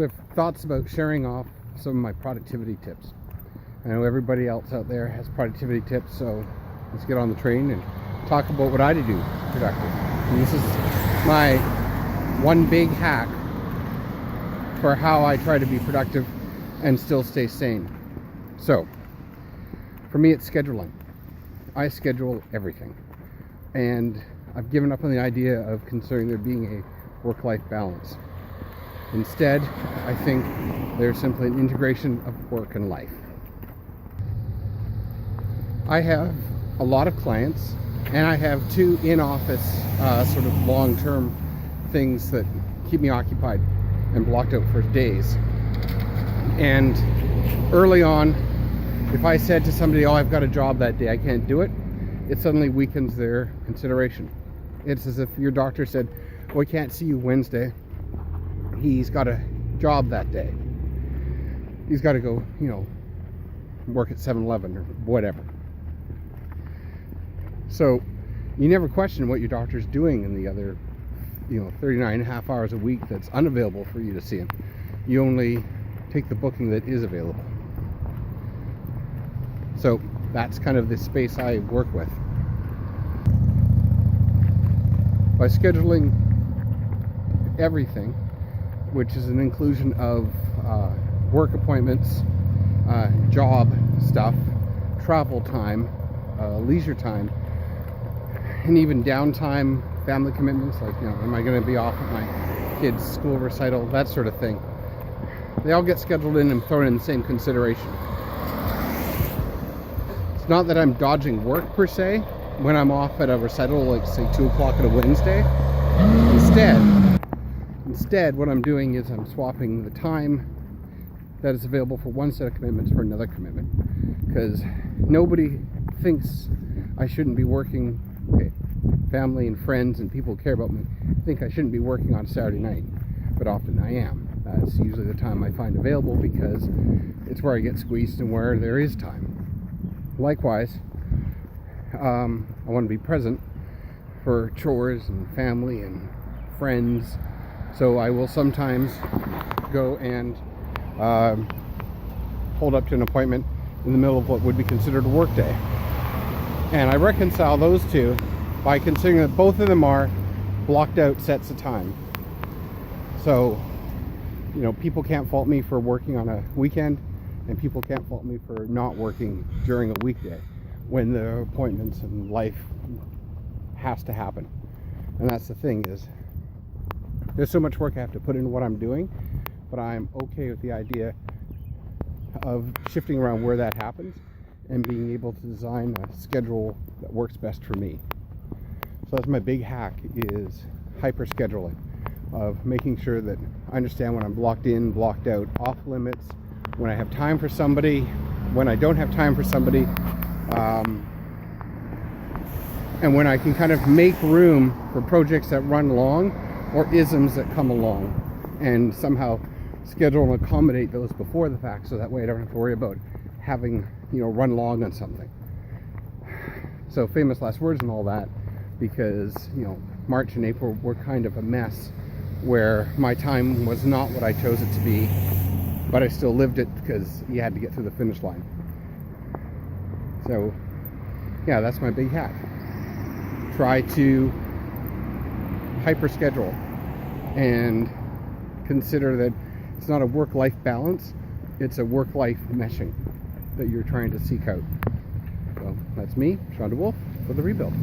So I have thoughts about sharing off some of my productivity tips. I know everybody else out there has productivity tips, so let's get on the train and talk about what I do productive. And this is my one big hack for how I try to be productive and still stay sane. So, for me, it's scheduling. I schedule everything. And I've given up on the idea of considering there being a work-life balance. Instead, I think there's simply an integration of work and life. I have a lot of clients, and I have two in-office sort of long-term things that keep me occupied and blocked out for days. And early on, if I said to somebody, oh, I've got a job that day, I can't do it, it suddenly weakens their consideration. It's as if your doctor said, well, I can't see you Wednesday. He's got a job that day. He's got to go, work at 7-Eleven or whatever. So you never question what your doctor's doing in the other 39 and a half hours a week that's unavailable for you to see him. You only take the booking that is available. So that's kind of the space I work with. By scheduling everything, which is an inclusion of work appointments, job stuff, travel time, leisure time, and even downtime, family commitments, like, am I going to be off at my kid's school recital, that sort of thing. They all get scheduled in and thrown in the same consideration. It's not that I'm dodging work per se when I'm off at a recital, like say 2 o'clock on a Wednesday. Instead, what I'm doing is I'm swapping the time that is available for one set of commitments for another commitment. Because nobody thinks I shouldn't be working. Okay, family and friends and people who care about me think I shouldn't be working on Saturday night, but often I am. That's usually the time I find available because it's where I get squeezed and where there is time. Likewise, I want to be present for chores and family and friends, so I will sometimes go and hold up to an appointment in the middle of what would be considered a work day. And I reconcile those two by considering that both of them are blocked out sets of time. So, people can't fault me for working on a weekend, and people can't fault me for not working during a weekday when the appointments and life has to happen. And that's the thing, is there's so much work I have to put into what I'm doing, but I'm okay with the idea of shifting around where that happens and being able to design a schedule that works best for me. So that's my big hack, is HyperScheduling, of making sure that I understand when I'm blocked in, blocked out, off limits, when I have time for somebody, when I don't have time for somebody, and when I can kind of make room for projects that run long or isms that come along, and somehow schedule and accommodate those before the fact, so that way I don't have to worry about having run long on something. So famous last words and all that, because March and April were kind of a mess where my time was not what I chose it to be, but I still lived it because you had to get through the finish line. So yeah, that's my big hack. Try to hyper schedule and consider that it's not a work-life balance, it's a work-life meshing that you're trying to seek out. So that's me, Sean DeWolf, for The Rebuild.